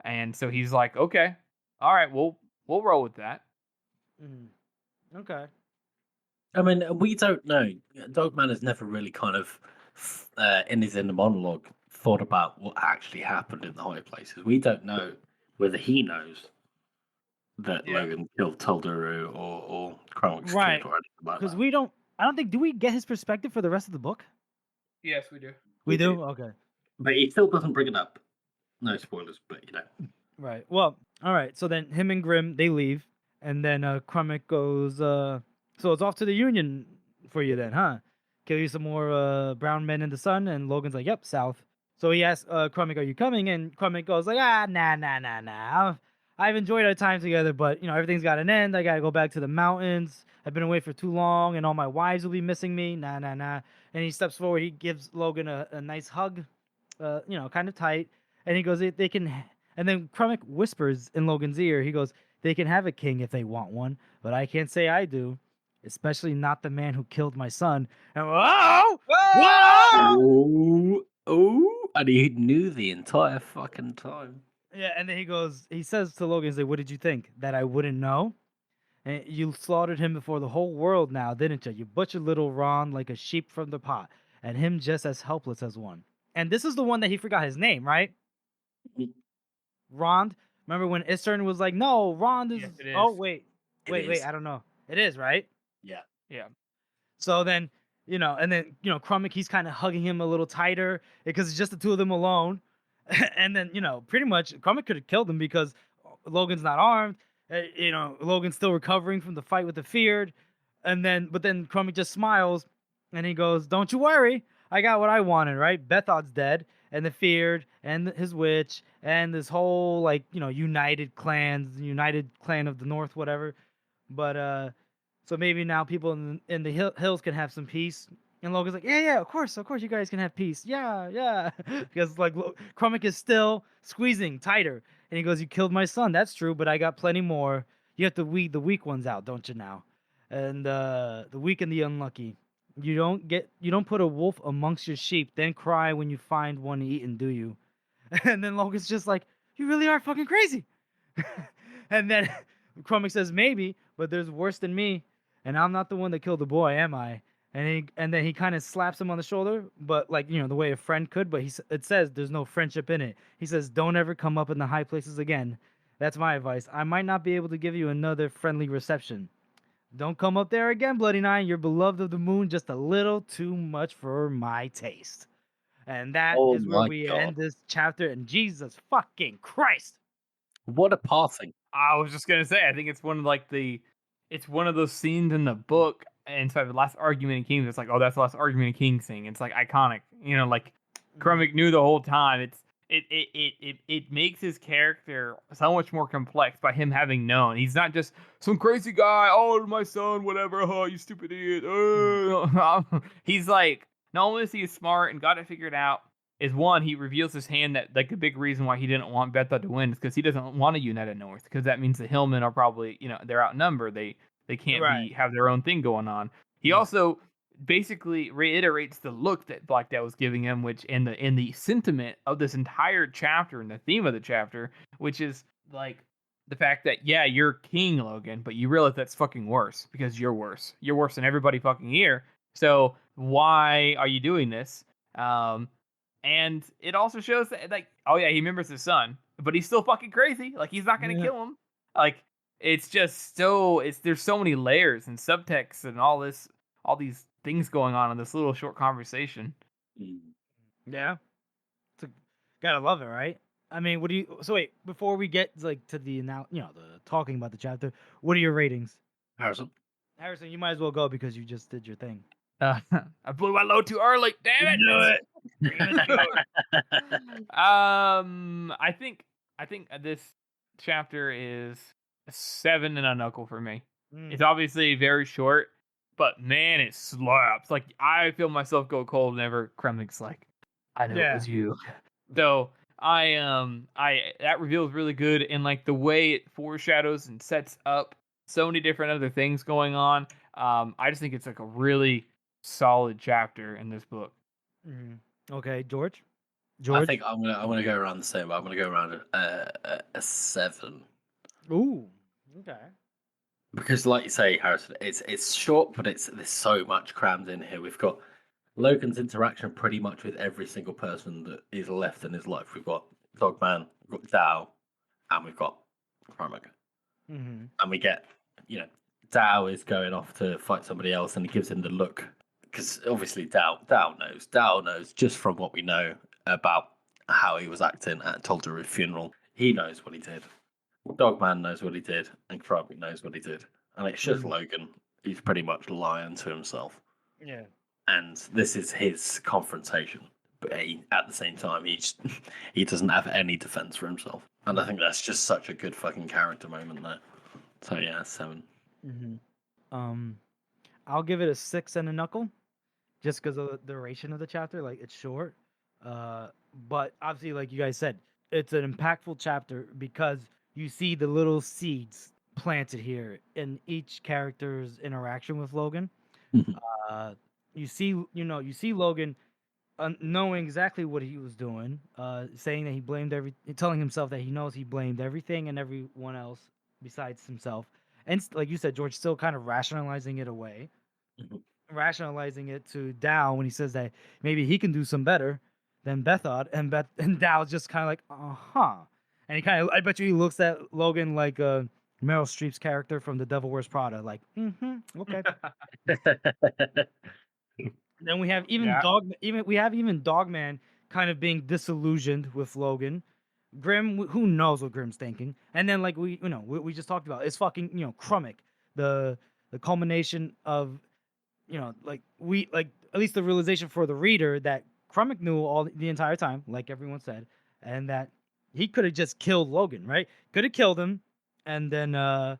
And so he's like, okay, all right, we'll roll with that. Okay. I mean, we don't know. Dogman has never really kind of, in his inner monologue, thought about what actually happened in the high places. We don't know whether he knows that Logan killed Tuldaru or Cromwell's right. kid or anything like that. Because I don't think, do we get his perspective for the rest of the book? Yes, we do. We do? Okay. But he still doesn't bring it up. No spoilers, but Right. Well, all right. So then him and Grim, they leave. And then Crummick goes, so it's off to the Union for you then, huh? Kill you some more brown men in the sun? And Logan's like, yep, south. So he asks Crummick, are you coming? And Crummick goes like, nah. I've enjoyed our time together, but, everything's got an end. I got to go back to the mountains. I've been away for too long, and all my wives will be missing me. Nah. And he steps forward. He gives Logan a nice hug, kind of tight. And he goes, they can... And then Crummick whispers in Logan's ear. He goes, they can have a king if they want one, but I can't say I do. Especially not the man who killed my son. And whoa! Oh! And he knew the entire fucking time. Yeah, and then he says to Logan, he's like, what did you think? That I wouldn't know? And you slaughtered him before the whole world now, didn't you? You butchered little Ron like a sheep from the pot, and him just as helpless as one. And this is the one that he forgot his name, right? Rond. Remember when Istern was like, no, Rond is... Yes, it is. Oh, wait, I don't know. It is, right? Yeah. So then, and then, Crummick, he's kind of hugging him a little tighter because it's just the two of them alone. And then, pretty much Crummick could have killed him because Logan's not armed. Logan's still recovering from the fight with the Feared. But then Crummick just smiles and he goes, "Don't you worry. I got what I wanted, right? Bethod's dead, and the Feared, and his witch, and this whole, united clan of the North, whatever. But, so maybe now people in the hills can have some peace." And Logan's like, yeah, of course, you guys can have peace. Yeah. Because, Crummick is still squeezing tighter. And he goes, "You killed my son. That's true, but I got plenty more. You have to weed the weak ones out, don't you now? And the weak and the unlucky. You don't put a wolf amongst your sheep, then cry when you find one eaten, do you?" And then Logan's just like, "You really are fucking crazy." And then Crummick says, "Maybe, but there's worse than me. And I'm not the one that killed the boy, am I?" And then he kind of slaps him on the shoulder, but the way a friend could. But it says there's no friendship in it. He says, "Don't ever come up in the high places again. That's my advice. I might not be able to give you another friendly reception. Don't come up there again, Bloody Nine. You're beloved of the moon just a little too much for my taste." And that Oh is where my we God. end this chapter. And Jesus fucking Christ. What a passing. I was just gonna say, I think it's one of those scenes in the book, and so the last argument in Kings. It's like, oh, that's the last argument in Kings thing. It's like iconic, Crummick knew the whole time. It makes his character so much more complex by him having known. He's not just some crazy guy. "Oh, my son, whatever. Oh, you stupid idiot." He's like, not only is he smart and got it figured out, is one, he reveals his hand that a big reason why he didn't want Bethod to win is because he doesn't want to unite North, because that means the Hillmen are probably, they're outnumbered. They can't have their own thing going on. He also basically reiterates the look that Black Dad was giving him, which in the sentiment of this entire chapter and the theme of the chapter, which is the fact that, yeah, you're king, Logan, but you realize that's fucking worse because you're worse. You're worse than everybody fucking here. So why are you doing this? And it also shows that, oh yeah, he remembers his son, but he's still fucking crazy. He's not gonna kill him. It's just there's so many layers and subtext and all these things going on in this little short conversation. Yeah. Gotta love it, right? I mean, wait, before we get to the the talking about the chapter, what are your ratings? Harrison, you might as well go because you just did your thing. I blew my load too early. Damn it! Do it. I think this chapter is a 7 and a knuckle for me. It's obviously very short, but man, it slaps. I feel myself go cold whenever Kremlink's like, "I know it was you." So that reveal is really good, and the way it foreshadows and sets up so many different other things going on. I just think it's a really solid chapter in this book. Okay, George. I think I'm gonna go around the same. I'm gonna go around a 7. Ooh, okay. Because, like you say, Harrison, it's short, but there's so much crammed in here. We've got Logan's interaction pretty much with every single person that is left in his life. We've got Dogman, we've got Dow, and we've got Cromwell. And we get, Dow is going off to fight somebody else, and he gives him the look. Because obviously Dow knows just from what we know about how he was acting at Tolderu's funeral. He knows what he did. Dogman knows what he did, and Crummick knows what he did. And it's just Logan. He's pretty much lying to himself. Yeah. And this is his confrontation. But at the same time, he doesn't have any defense for himself. And I think that's just such a good fucking character moment there. So yeah, 7. I'll give it a 6 and a knuckle, just because of the duration of the chapter. It's short, but obviously, like you guys said, it's an impactful chapter because you see the little seeds planted here in each character's interaction with Logan. You see Logan knowing exactly what he was doing, saying that he blamed telling himself that he knows he blamed everything and everyone else besides himself. And like you said, George, still kind of rationalizing it away, rationalizing it to Dow when he says that maybe he can do some better than Bethod, and Dow's just kind of like, and he kind of, I bet you he looks at Logan like Meryl Streep's character from The Devil Wears Prada, like, okay. Then we have even Dogman kind of being disillusioned with Logan. Grim, who knows what Grim's thinking? And then like we just talked about, it's fucking Crummick, the culmination of like at least the realization for the reader that Crummick knew all the entire time, like everyone said, and that he could have just killed Logan, right? Could have killed him, and then got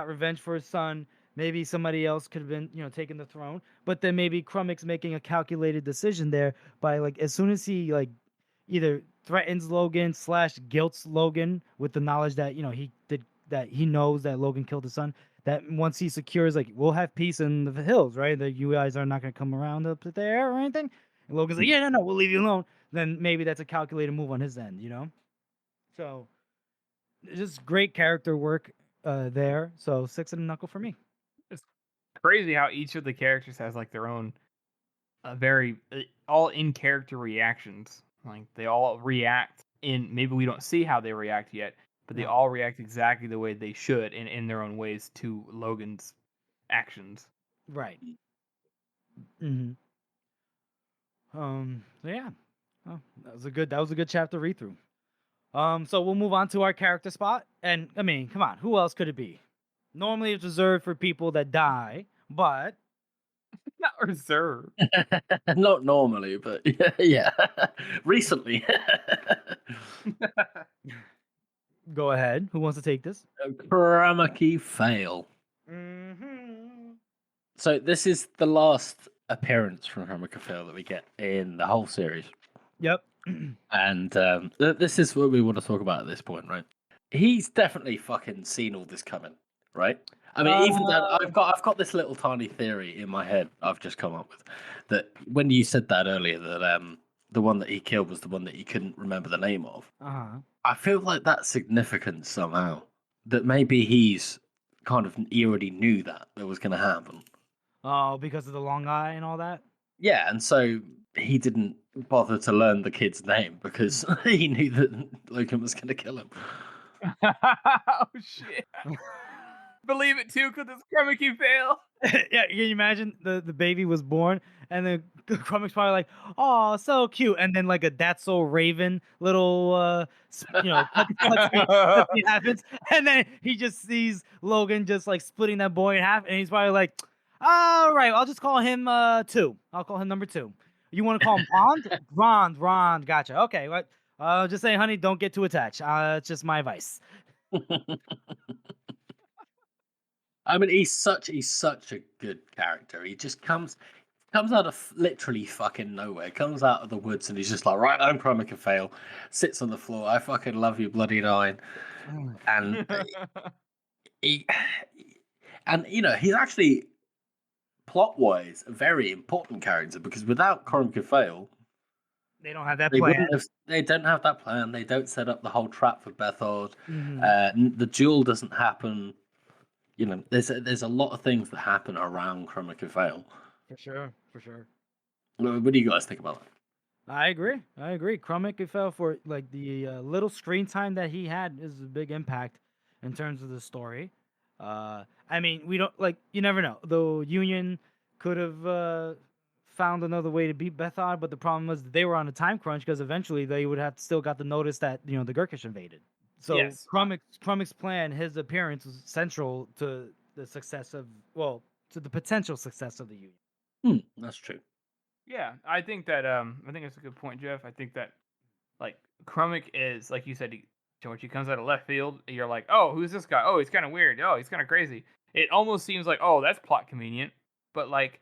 revenge for his son. Maybe somebody else could have been taking the throne, but then maybe Crummick's making a calculated decision there by like as soon as he like either threatens Logan / guilts Logan with the knowledge that he knows that Logan killed his son. That once he secures, like, we'll have peace in the hills, right? That you guys are not going to come around up there or anything. And Logan's like, yeah, no, we'll leave you alone. Then maybe that's a calculated move on his end, So, just great character work there. So 6 and a knuckle for me. It's crazy how each of the characters has like their own very all in character reactions. Like they all react maybe we don't see how they react yet, but they all react exactly the way they should in their own ways to Logan's actions. Right. Mm-hmm. So yeah. Oh, that was a good chapter read through. So we'll move on to our character spot. And I mean, come on, who else could it be? Normally it's reserved for people that die, but not reserved. Not normally, but yeah. Recently. Go ahead. Who wants to take this? Kramaki fail. Mm-hmm. So this is the last appearance from Kramaki fail that we get in the whole series. Yep. And this is what we want to talk about at this point, right? He's definitely fucking seen all this coming, right? I mean, even that, I've got this little tiny theory in my head I've just come up with, that when you said that earlier, that the one that he killed was the one that he couldn't remember the name of. Uh-huh. I feel like that's significant somehow. That maybe he already knew that was going to happen. Oh, because of the long eye and all that? Yeah, and so he didn't bother to learn the kid's name because he knew that Logan was going to kill him. Oh, shit. Believe it too, because it's Kramaki fail. Yeah, can you imagine the baby was born and the Crummick's probably like, oh, so cute, and then like a That's So Raven little cutscene happens, and then he just sees Logan just like splitting that boy in half, and he's probably like, all right, I'll just call him 2. I'll call him number 2. You want to call him Rond? Rond, gotcha. Okay, what? Just say, honey, don't get too attached. It's just my advice. I mean, he's such a good character. He just comes out of literally fucking nowhere. Comes out of the woods and he's just like, right, I'm Kramaki fail. Sits on the floor. I fucking love you, bloody nine. And he's actually plot-wise a very important character, because without Kramaki fail, they don't have that plan. They don't have that plan. They don't set up the whole trap for Bethard. Mm-hmm. The duel doesn't happen. There's a lot of things that happen around Kramaki fail. For sure. What do you guys think about that? I agree. Kramaki fail for like the little screen time that he had is a big impact in terms of the story. I mean, we don't you never know. The Union could have found another way to beat Bethard, but the problem was they were on a time crunch because eventually they would have still got the notice that the Gurkish invaded. So yes. Crummick's plan, his appearance was central to the success to the potential success of the Union. That's true. Yeah, I think that I think that's a good point, Jeff. I think that like Crummick is, like you said, when she comes out of left field, you're like, oh, who's this guy? Oh, he's kind of weird. Oh, he's kind of crazy. It almost seems like, oh, that's plot convenient, but like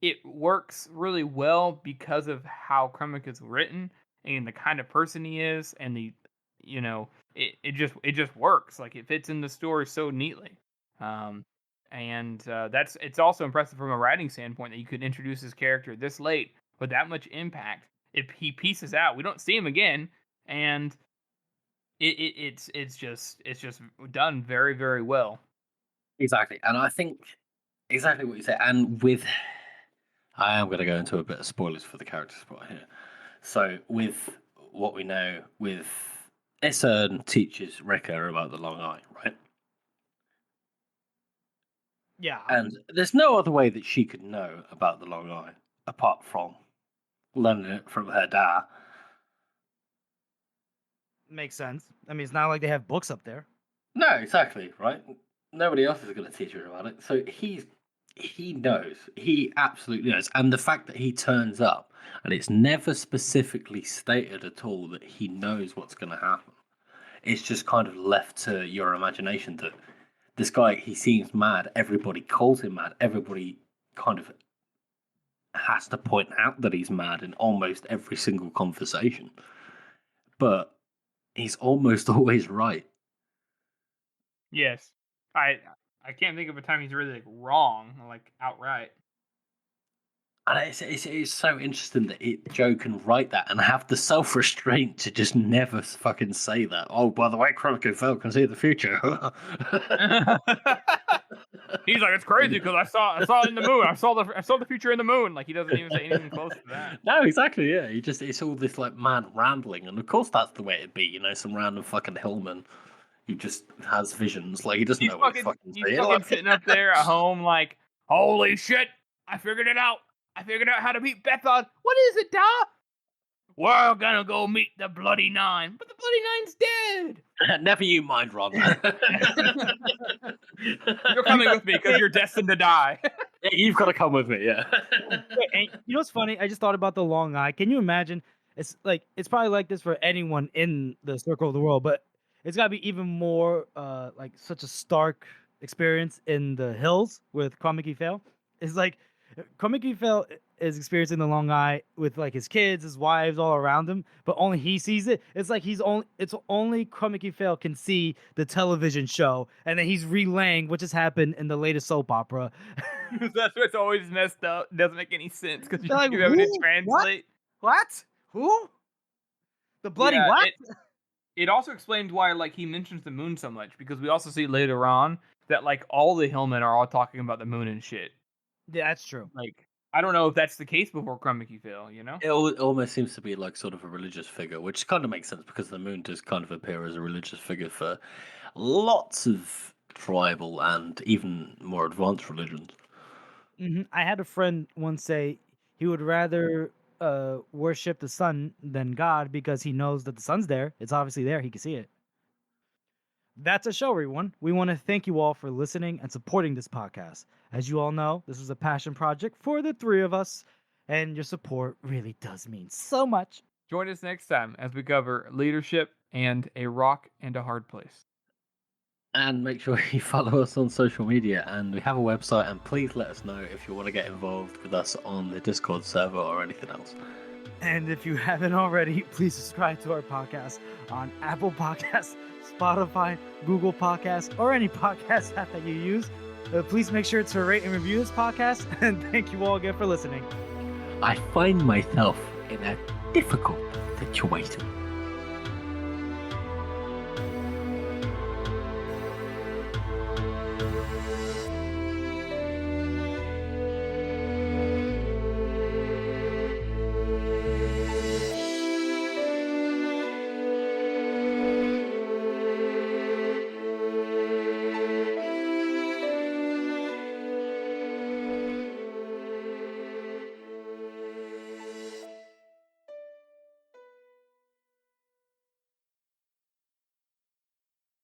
it works really well because of how Crummick is written and the kind of person he is, and the it just works. Like it fits in the story so neatly. It's also impressive from a writing standpoint that you could introduce his character this late with that much impact. If he pieces out, we don't see him again, and it's just done very, very well. Exactly, and I think exactly what you say. And I am going to go into a bit of spoilers for the character spot here. So with what we know, with Issa teaches Rika about the long eye, right? Yeah. And there's no other way that she could know about the long eye apart from learning it from her dad. Makes sense. I mean, it's not like they have books up there. No, exactly, right? Nobody else is going to teach her about it. So he knows. He absolutely knows. And the fact that he turns up and it's never specifically stated at all that he knows what's going to happen. It's just kind of left to your imagination that this guy, he seems mad. Everybody calls him mad. Everybody kind of has to point out that he's mad in almost every single conversation. But he's almost always right. Yes, I can't think of a time he's really like wrong, like outright. And it's so interesting that Joe can write that and have the self-restraint to just never fucking say that. Oh, by the way, Chronicle Phil can see the future. He's like, it's crazy because I saw it in the moon. I saw the future in the moon. Like he doesn't even say anything close to that. No, exactly. Yeah, it's all this like mad rambling, and of course that's the way it'd be. You know, some random fucking hillman who just has visions. Like he doesn't know what he's fucking saying. He's fucking sitting up there at home, like, holy shit, I figured it out. I figured out how to beat Bethon. What is it, Da? We're gonna go meet the Bloody Nine. But the Bloody Nine's dead. Never you mind, Ron. You're coming with me because you're destined to die. You've got to come with me, yeah. And you know what's funny? I just thought about the long eye. Can you imagine? It's probably like this for anyone in the circle of the world, but it's got to be even more like such a stark experience in the hills with Kwamiki Fail. It's like Kwamiki Fail is experiencing the long eye with like his kids, his wives, all around him, but only he sees it. It's like it's only Kwamiki Fail can see the television show, and then he's relaying what just happened in the latest soap opera. That's what's always messed up. Doesn't make any sense because They're like, you having to "Who? translate. What? Who? The bloody Yeah, what? It also explains why like he mentions the moon so much, because we also see later on that like all the hillmen are all talking about the moon and shit. Yeah, that's true. Like I don't know if that's the case before Kwamiki Fail, you know? It almost seems to be like sort of a religious figure, which kind of makes sense because the moon does kind of appear as a religious figure for lots of tribal and even more advanced religions. I had a friend once say he would rather worship the sun than God because he knows that the sun's there. It's obviously there. He can see it. That's a show, everyone. We want to thank you all for listening and supporting this podcast. As you all know, this was a passion project for the three of us, and your support really does mean so much. Join us next time as we cover leadership and a rock and a hard place. And make sure you follow us on social media, and we have a website, and please let us know if you want to get involved with us on the Discord server or anything else. And if you haven't already, please subscribe to our podcast on Apple Podcasts, Spotify, Google Podcasts, or any podcast app that you use. Please make sure to rate and review this podcast, and thank you all again for listening. I find myself in a difficult situation.